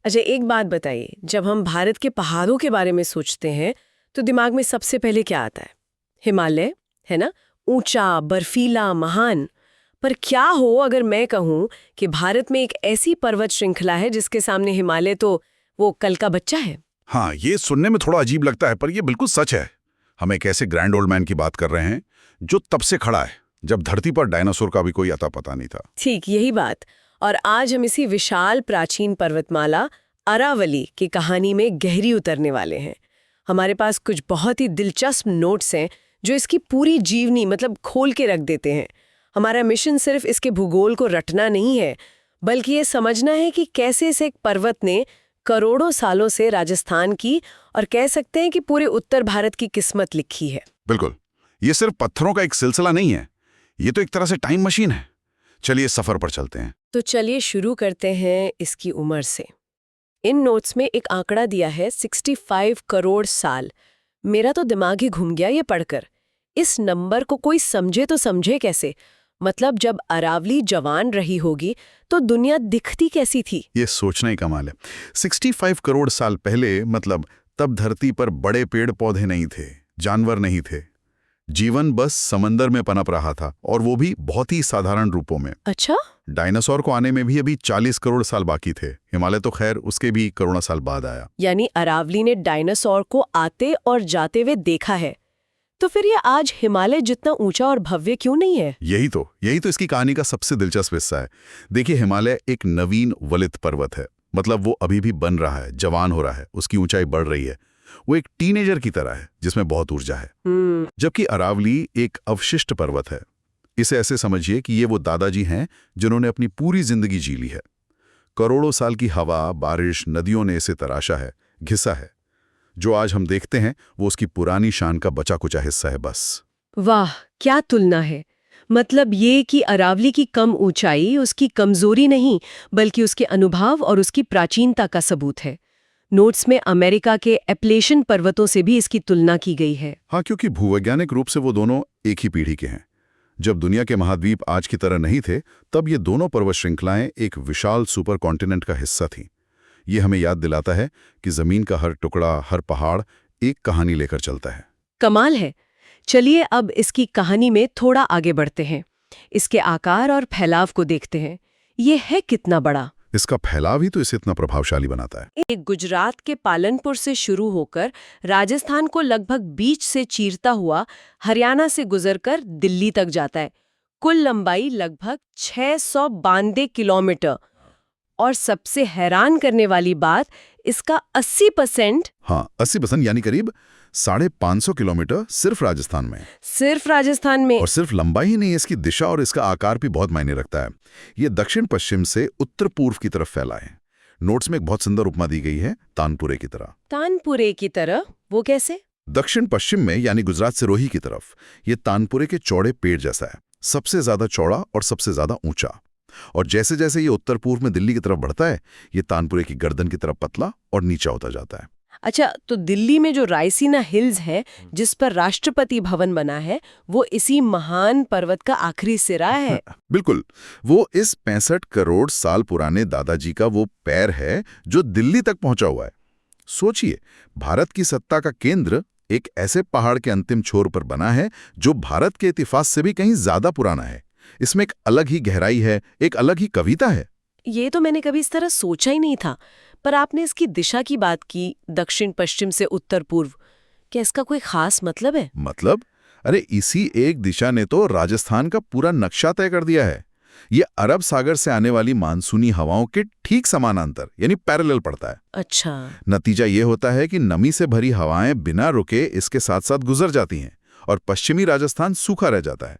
अच्छा, एक बात बताइए, जब हम भारत के पहाड़ों के बारे में सोचते हैं तो दिमाग में सबसे पहले क्या आता है? हिमालय, है ना? ऊंचा, बर्फीला, महान। पर क्या हो अगर मैं कहूँ कि भारत में एक ऐसी पर्वत श्रृंखला है जिसके सामने हिमालय तो वो कल का बच्चा है। हाँ, ये सुनने में थोड़ा अजीब लगता है पर ये बिल्कुल सच है। हम एक ऐसे ग्रैंड ओल्ड मैन की बात कर रहे हैं जो तब से खड़ा है जब धरती पर डायनासोर का भी कोई अता पता नहीं था। ठीक यही बात। और आज हम इसी विशाल प्राचीन पर्वतमाला अरावली की कहानी में गहरी उतरने वाले हैं। हमारे पास कुछ बहुत ही दिलचस्प नोट्स हैं जो इसकी पूरी जीवनी मतलब खोल के रख देते हैं। हमारा मिशन सिर्फ इसके भूगोल को रटना नहीं है, बल्कि ये समझना है कि कैसे इस एक पर्वत ने करोड़ों सालों से राजस्थान की और कह सकते हैं कि पूरे उत्तर भारत की किस्मत लिखी है। बिल्कुल, ये सिर्फ पत्थरों का एक सिलसिला नहीं है, ये तो एक तरह से टाइम मशीन है। चलिए सफर पर चलते हैं। तो चलिए शुरू करते हैं इसकी उम्र से। इन नोट्स में एक आंकड़ा दिया है 65 करोड़ साल। मेरा तो दिमाग ही घूम गया ये पढ़कर। इस नंबर को कोई समझे तो समझे कैसे? मतलब जब अरावली जवान रही होगी तो दुनिया दिखती कैसी थी? ये सोचना ही कमाल है। 65 करोड़ साल पहले मतलब तब धरती पर बड़े पेड़ पौधे नहीं थे, जानवर नहीं थे। जीवन बस समंदर में पनप रहा था, और वो भी बहुत ही साधारण रूपों में। अच्छा? डायनासोर को आने में भी अभी 40 करोड़ साल बाकी थे। हिमालय तो खैर उसके भी करोड़ों साल बाद आया। यानी अरावली ने डायनासोर को आते और जाते हुए देखा है। तो फिर ये आज हिमालय जितना ऊंचा और भव्य क्यों नहीं है? यही तो इसकी कहानी का सबसे दिलचस्प हिस्सा है। देखिए, हिमालय एक नवीन वलित पर्वत है। मतलब वो अभी भी बन रहा है, जवान हो रहा है, उसकी ऊंचाई बढ़ रही है। वो एक टीनेजर की तरह है जिसमें बहुत ऊर्जा है। जबकि अरावली एक अवशिष्ट पर्वत है। इसे ऐसे समझिए कि ये वो दादाजी हैं जिन्होंने अपनी पूरी जिंदगी जी ली है। करोड़ों साल की हवा, बारिश, नदियों ने इसे तराशा है, घिसा है। जो आज हम देखते हैं वो उसकी पुरानी शान का बचा कुचा हिस्सा है बस। वाह, क्या तुलना है! मतलब ये कि अरावली की कम ऊंचाई उसकी कमजोरी नहीं, बल्कि उसके अनुभव और उसकी प्राचीनता का सबूत है। नोट्स में अमेरिका के एप्लेशन पर्वतों से भी इसकी तुलना की गई है। हाँ, क्योंकि भूवैज्ञानिक रूप से वो दोनों एक ही पीढ़ी के हैं। जब दुनिया के महाद्वीप आज की तरह नहीं थे, तब ये दोनों पर्वत श्रृंखलाएं एक विशाल सुपर कॉन्टिनेंट का हिस्सा थीं। ये हमें याद दिलाता है कि जमीन का हर टुकड़ा, हर पहाड़ एक कहानी लेकर चलता है। कमाल है। चलिए अब इसकी कहानी में थोड़ा आगे बढ़ते हैं। इसके आकार और फैलाव को देखते हैं। ये है कितना बड़ा? इसका फैलाव ही तो इसे इतना प्रभावशाली बनाता है। एक गुजरात के पालनपुर से शुरू होकर राजस्थान को लगभग बीच से चीरता हुआ हरियाणा से गुजरकर दिल्ली तक जाता है। कुल लंबाई लगभग 692 किलोमीटर। और सबसे हैरान करने वाली बात, इसका 80%। हाँ, 80% यानी करीब 550 किलोमीटर सिर्फ राजस्थान में। सिर्फ राजस्थान में। और सिर्फ लंबाई ही नहीं, इसकी दिशा और इसका आकार भी बहुत मायने रखता है। ये दक्षिण पश्चिम से उत्तर पूर्व की तरफ फैला है। नोट्स में एक बहुत सुंदर उपमा दी गई है, तानपुरे की तरह। तानपुरे की तरह? वो कैसे? दक्षिण पश्चिम में यानी गुजरात से रोही की तरफ ये तानपुरे के चौड़े पेड़ जैसा है, सबसे ज्यादा चौड़ा और सबसे ज्यादा ऊंचा। और जैसे जैसे ये उत्तर पूर्व में दिल्ली की तरफ बढ़ता है, ये तानपुरे की गर्दन की तरफ पतला और नीचा होता जाता है। अच्छा, तो दिल्ली में जो रायसीना हिल्स है जिस पर राष्ट्रपति भवन बना है, वो इसी महान पर्वत का आखिरी सिरा है। बिल्कुल, वो इस 65 करोड़ साल पुराने दादाजी का वो पैर है जो दिल्ली तक पहुंचा हुआ है। सोचिए, भारत की सत्ता का केंद्र एक ऐसे पहाड़ के अंतिम छोर पर बना है जो भारत के इतिहास से भी कहीं ज्यादा पुराना है। इसमें एक अलग ही गहराई है, एक अलग ही कविता है। ये तो मैंने कभी इस तरह सोचा ही नहीं था। पर आपने इसकी दिशा की बात की, दक्षिण पश्चिम से उत्तर पूर्व। क्या इसका कोई खास मतलब है? मतलब? अरे इसी एक दिशा ने तो राजस्थान का पूरा नक्शा तय कर दिया है। ये अरब सागर से आने वाली मानसूनी हवाओं के ठीक समानांतर यानी पैरेलल पड़ता है। अच्छा। नतीजा ये होता है कि नमी से भरी हवाएं बिना रुके इसके साथ साथ गुजर जाती हैं और पश्चिमी राजस्थान सूखा रह जाता है।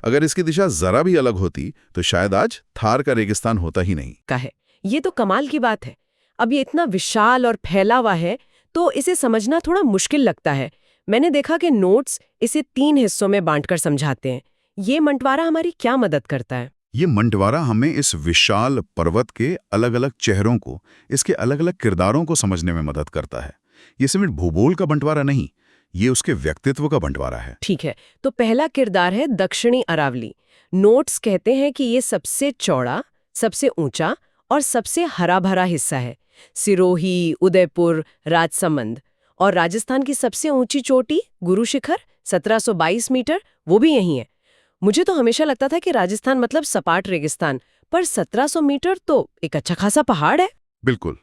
अगर इसकी दिशा जरा भी अलग होती तो शायद आज थार का रेगिस्तान होता ही नहीं। का है। ये तो कमाल की बात है। अब ये इतना विशाल और फैला हुआ है तो इसे समझना थोड़ा मुश्किल लगता है। मैंने देखा कि नोट्स इसे 3 हिस्सों में बांटकर समझाते हैं। ये मंटवारा हमारी क्या मदद करता है? ये मंटवारा हमें इस विशाल पर्वत के अलग अलग चेहरों को, इसके अलग अलग किरदारों को समझने में मदद करता है। ये सिर्फ भूगोल का बंटवारा नहीं, ये उसके व्यक्तित्व का बंटवारा है। ठीक है, तो पहला किरदार है दक्षिणी अरावली। नोट्स कहते हैं कि ये सबसे चौड़ा, सबसे ऊंचा और सबसे हरा भरा हिस्सा है। सिरोही, उदयपुर, राजसमंद। और राजस्थान की सबसे ऊंची चोटी गुरु शिखर 1722 मीटर, वो भी यहीं है। मुझे तो हमेशा लगता था कि राजस्थान मतलब सपाट रेगिस्तान, पर 1700 मीटर तो एक अच्छा खासा पहाड़ है। बिल्कुल।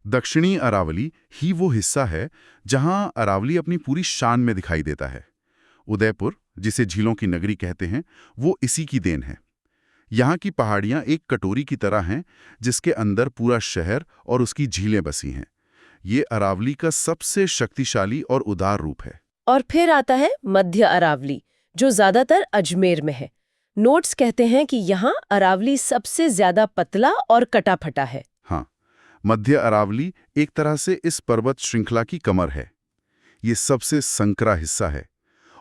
दक्षिणी अरावली ही वो हिस्सा है जहां अरावली अपनी पूरी शान में दिखाई देता है। उदयपुर, जिसे झीलों की नगरी कहते हैं, वो इसी की देन है। यहाँ की पहाड़ियाँ एक कटोरी की तरह हैं जिसके अंदर पूरा शहर और उसकी झीलें बसी हैं। ये अरावली का सबसे शक्तिशाली और उदार रूप है। और फिर आता है मध्य अरावली, जो ज्यादातर अजमेर में है। नोट्स कहते हैं कि यहाँ अरावली सबसे ज्यादा पतला और कटा-फटा है। हाँ, मध्य अरावली एक तरह से इस पर्वत श्रृंखला की कमर है। ये सबसे संकरा हिस्सा है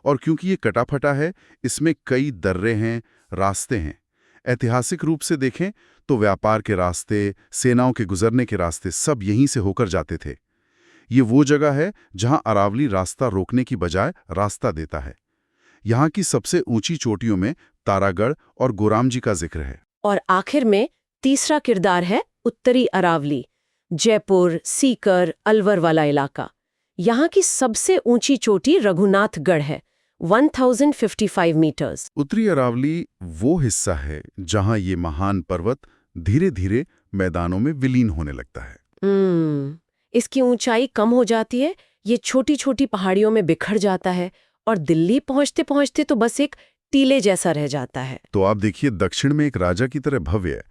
और क्योंकि ये कटा-फटा है, इसमें कई दर्रे हैं, रास्ते हैं। ऐतिहासिक रूप से देखें तो व्यापार के रास्ते, सेनाओं के गुजरने के रास्ते सब यहीं से होकर जाते थे। ये वो जगह है जहां अरावली रास्ता रोकने की बजाय रास्ता देता है। यहाँ की सबसे ऊंची चोटियों में तारागढ़ और गोराम जी का जिक्र है। और आखिर में तीसरा किरदार है उत्तरी अरावली, जयपुर, सीकर, अलवर वाला इलाका। यहाँ की सबसे ऊंची चोटी रघुनाथगढ़ है, 1055 मीटर्स। उत्तरी अरावली वो हिस्सा है जहां ये महान पर्वत धीरे धीरे मैदानों में विलीन होने लगता है। इसकी ऊंचाई कम हो जाती है, ये छोटी छोटी पहाड़ियों में बिखर जाता है और दिल्ली पहुंचते पहुंचते तो बस एक टीले जैसा रह जाता है। तो आप देखिए, दक्षिण में एक राजा की तरह भव्य,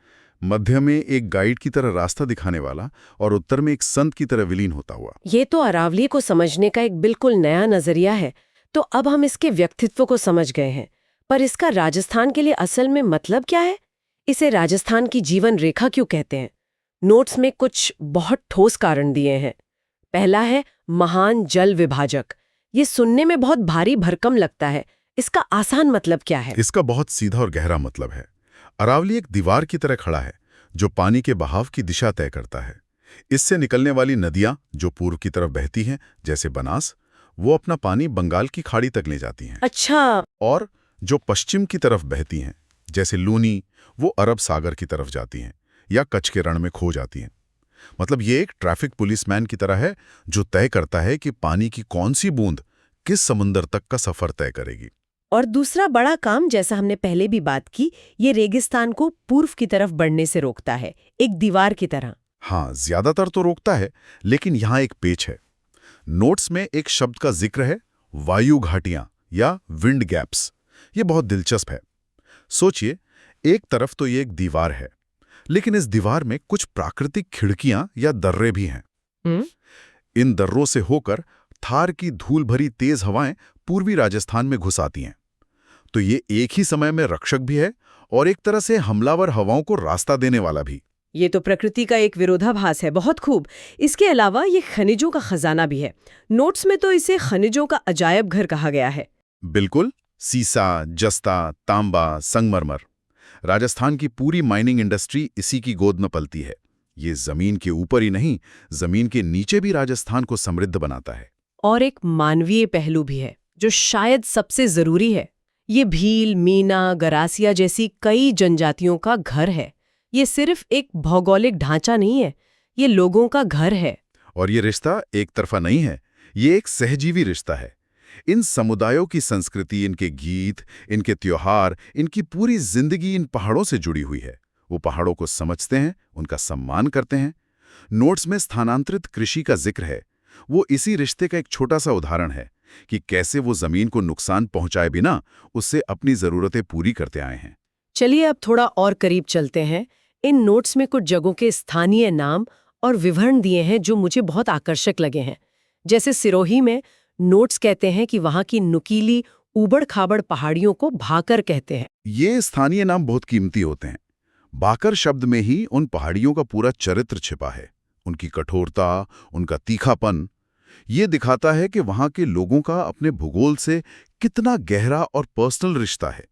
मध्य में एक गाइड की तरह रास्ता दिखाने वाला और उत्तर में एक संत की तरह विलीन होता हुआ। ये तो अरावली को समझने का एक बिल्कुल नया नजरिया है। तो अब हम इसके व्यक्तित्व को समझ गए हैं, पर इसका राजस्थान के लिए असल में मतलब क्या है? इसे राजस्थान की जीवन रेखा क्यों कहते हैं? नोट्स में कुछ बहुत ठोस कारण दिए हैं। पहला है महान जल विभाजक। ये सुनने में बहुत भारी भरकम लगता है, इसका आसान मतलब क्या है? इसका बहुत सीधा और गहरा मतलब है। अरावली एक दीवार की तरह खड़ा है जो पानी के बहाव की दिशा तय करता है। इससे निकलने वाली नदियां जो पूर्व की तरफ बहती हैं, जैसे बनास, वो अपना पानी बंगाल की खाड़ी तक ले जाती हैं। अच्छा। और जो पश्चिम की तरफ बहती हैं, जैसे लूनी, वो अरब सागर की तरफ जाती हैं या कच्छ के रण में खो जाती हैं। मतलब ये एक ट्रैफिक पुलिसमैन की तरह है जो तय करता है कि पानी की कौन सी बूंद किस समुंदर तक का सफर तय करेगी। और दूसरा बड़ा काम, जैसा हमने पहले भी बात की, ये रेगिस्तान को पूर्व की तरफ बढ़ने से रोकता है, एक दीवार की तरह। हाँ, ज्यादातर तो रोकता है, लेकिन यहाँ एक पेच है। नोट्स में एक शब्द का जिक्र है, वायु घाटियां या विंड गैप्स। ये बहुत दिलचस्प है। सोचिए, एक तरफ तो ये एक दीवार है, लेकिन इस दीवार में कुछ प्राकृतिक खिड़कियां या दर्रे भी हैं। इन दर्रों से होकर थार की धूल भरी तेज हवाएं पूर्वी राजस्थान में घुस आती हैं। तो ये एक ही समय में रक्षक भी है और एक तरह से हमलावर हवाओं को रास्ता देने वाला भी। ये तो प्रकृति का एक विरोधाभास है। बहुत खूब। इसके अलावा ये खनिजों का खजाना भी है। नोट्स में तो इसे खनिजों का अजायब घर कहा गया है। बिल्कुल, सीसा, जस्ता, तांबा, संगमरमर। राजस्थान की पूरी माइनिंग इंडस्ट्री इसी की गोद में पलती है। ये जमीन के ऊपर ही नहीं, जमीन के नीचे भी राजस्थान को समृद्ध बनाता है। और एक मानवीय पहलू भी है जो शायद सबसे जरूरी है। ये भील, मीना, गरासिया जैसी कई जनजातियों का घर है। ये सिर्फ एक भौगोलिक ढांचा नहीं है, ये लोगों का घर है। और ये रिश्ता एक तरफा नहीं है, ये एक सहजीवी रिश्ता है। इन समुदायों की संस्कृति, इनके गीत, इनके त्योहार, इनकी पूरी जिंदगी इन पहाड़ों से जुड़ी हुई है। वो पहाड़ों को समझते हैं, उनका सम्मान करते हैं। नोट्स में स्थानांतरित कृषि का जिक्र है। वो इसी रिश्ते का एक छोटा सा उदाहरण है कि कैसे वो जमीन को नुकसान पहुंचाए बिना उससे अपनी जरूरतें पूरी करते आए हैं। चलिए अब थोड़ा और करीब चलते हैं। इन नोट्स में कुछ जगहों के स्थानीय नाम और विवरण दिए हैं जो मुझे बहुत आकर्षक लगे हैं। जैसे सिरोही में नोट्स कहते हैं कि वहां की नुकीली ऊबड़ खाबड़ पहाड़ियों को भाकर कहते हैं। ये स्थानीय नाम बहुत कीमती होते हैं। भाकर शब्द में ही उन पहाड़ियों का पूरा चरित्र छिपा है। उनकी कठोरता, उनका तीखापन, ये दिखाता है कि वहां के लोगों का अपने भूगोल से कितना गहरा और पर्सनल रिश्ता है।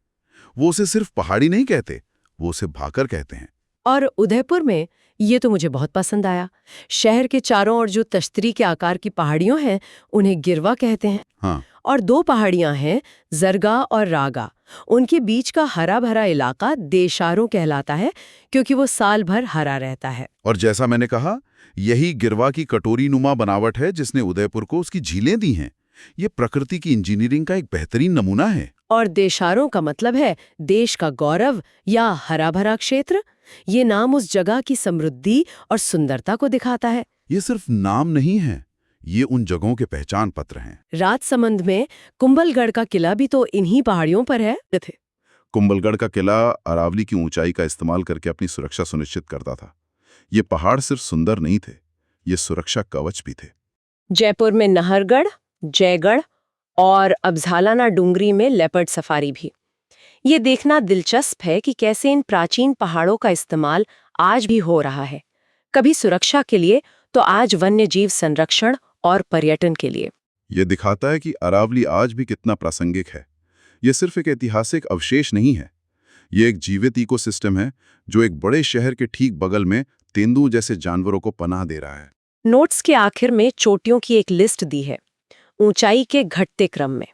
वो उसे सिर्फ पहाड़ी नहीं कहते, वो उसे भाकर कहते हैं। और उदयपुर में ये तो मुझे बहुत पसंद आया। शहर के चारों ओर जो तश्तरी के आकार की पहाड़ियां हैं, उन्हें गिरवा कहते हैं। हाँ, और दो पहाड़ियां हैं, जरगा और रागा। उनके बीच का हरा भरा इलाका देशारों कहलाता है, क्योंकि वो साल भर हरा रहता है। और जैसा मैंने कहा, यही गिरवा की कटोरी नुमा बनावट है जिसने उदयपुर को उसकी झीलें दी हैं। ये प्रकृति की इंजीनियरिंग का एक बेहतरीन नमूना है। और देशारों का मतलब है देश का गौरव या हरा भरा क्षेत्र। ये नाम उस जगह की समृद्धि और सुंदरता को दिखाता है। ये सिर्फ नाम नहीं है, ये उन जगहों के पहचान पत्र हैं। राजसमंद में कुंभलगढ़ का किला भी तो इन्हीं पहाड़ियों पर है। थे कुंभलगढ़ का किला अरावली की ऊंचाई का इस्तेमाल करके अपनी सुरक्षा सुनिश्चित करता था। ये पहाड़ सिर्फ सुंदर नहीं थे, ये सुरक्षा कवच भी थे। जयपुर में नाहरगढ़, जयगढ़ और अब झालाना डूंगरी में लेपर्ड सफारी भी। ये देखना दिलचस्प है कि कैसे इन प्राचीन पहाड़ों का इस्तेमाल आज भी हो रहा है, कभी सुरक्षा के लिए तो आज वन्यजीव संरक्षण और पर्यटन के लिए। ये दिखाता है कि अरावली आज भी कितना प्रासंगिक है। ये सिर्फ एक ऐतिहासिक अवशेष नहीं है, ये एक जीवित इकोसिस्टम है जो एक बड़े शहर के ठीक बगल में तेंदुओं जैसे जानवरों को पनाह दे रहा है। नोट्स के आखिर में चोटियों की एक लिस्ट दी है, ऊंचाई के घटते क्रम में।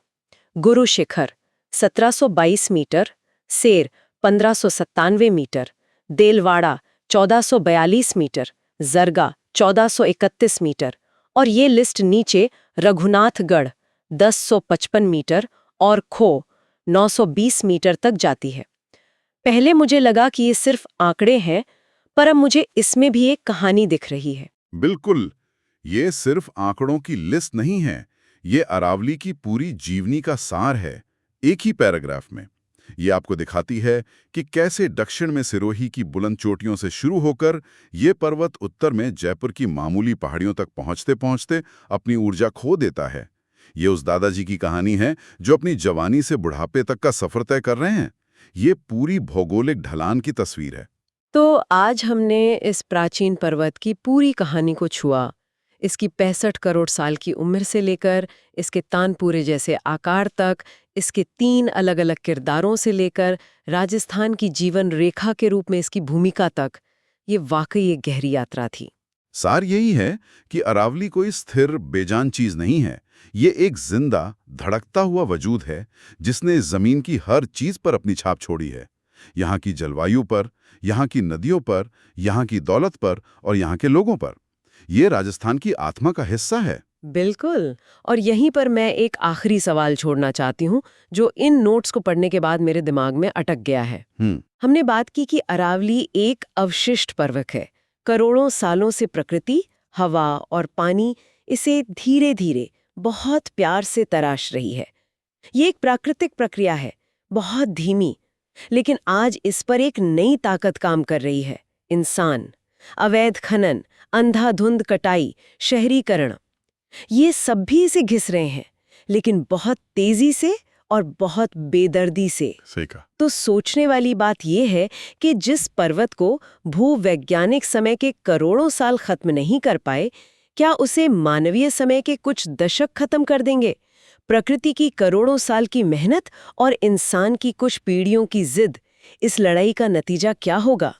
गुरु शिखर 1722 मीटर, सेर 1597 मीटर, देलवाड़ा 1442 मीटर, जरगा 1431 मीटर और ये लिस्ट नीचे रघुनाथगढ़ 1055 मीटर और खो 920 मीटर तक जाती है। पहले मुझे लगा कि ये सिर्फ आंकड़े हैं, पर अब मुझे इसमें भी एक कहानी दिख रही है। बिल्कुल, ये सिर्फ आंकड़ों की लिस्ट नहीं है, ये अरावली की पूरी जीवनी का सार है, एक ही पैराग्राफ में। ये आपको दिखाती है कि कैसे दक्षिण में सिरोही की बुलंद चोटियों से शुरू होकर ये पर्वत उत्तर में जयपुर की मामूली पहाड़ियों तक पहुंचते पहुंचते अपनी ऊर्जा खो देता है। ये उस दादाजी की कहानी है जो अपनी जवानी से बुढ़ापे तक का सफर तय कर रहे हैं। ये पूरी भौगोलिक ढलान की तस्वीर है। तो आज हमने इस प्राचीन पर्वत की पूरी कहानी को छुआ, इसकी 65 करोड़ साल की उम्र से लेकर इसके तानपुरे जैसे आकार तक, इसके 3 अलग अलग किरदारों से लेकर राजस्थान की जीवन रेखा के रूप में इसकी भूमिका तक। ये वाकई एक गहरी यात्रा थी। सार यही है कि अरावली कोई स्थिर बेजान चीज नहीं है, ये एक जिंदा धड़कता हुआ वजूद है जिसने जमीन की हर चीज पर अपनी छाप छोड़ी है। यहाँ की जलवायु पर, यहाँ की नदियों पर, यहाँ की दौलत पर और यहाँ के लोगों पर। ये राजस्थान की आत्मा का हिस्सा है। बिल्कुल। और यहीं पर मैं एक आखिरी सवाल छोड़ना चाहती हूँ जो इन नोट्स को पढ़ने के बाद मेरे दिमाग में अटक गया है। हमने बात की कि अरावली एक अवशिष्ट पर्वत है। करोड़ों सालों से प्रकृति, हवा और पानी इसे धीरे धीरे बहुत प्यार से तराश रही है। ये एक प्राकृतिक प्रक्रिया है, बहुत धीमी, लेकिन आज इस पर एक नई ताकत काम कर रही है, इंसान। अवैध खनन, अंधाधुंध कटाई, शहरीकरण, ये सब भी इसे घिस रहे हैं, लेकिन बहुत तेजी से और बहुत बेदर्दी से। सही कहा। तो सोचने वाली बात यह है कि जिस पर्वत को भूवैज्ञानिक समय के करोड़ों साल खत्म नहीं कर पाए, क्या उसे मानवीय समय के कुछ दशक खत्म कर देंगे? प्रकृति की करोड़ों साल की मेहनत और इंसान की कुछ पीढ़ियों की जिद, इस लड़ाई का नतीजा क्या होगा?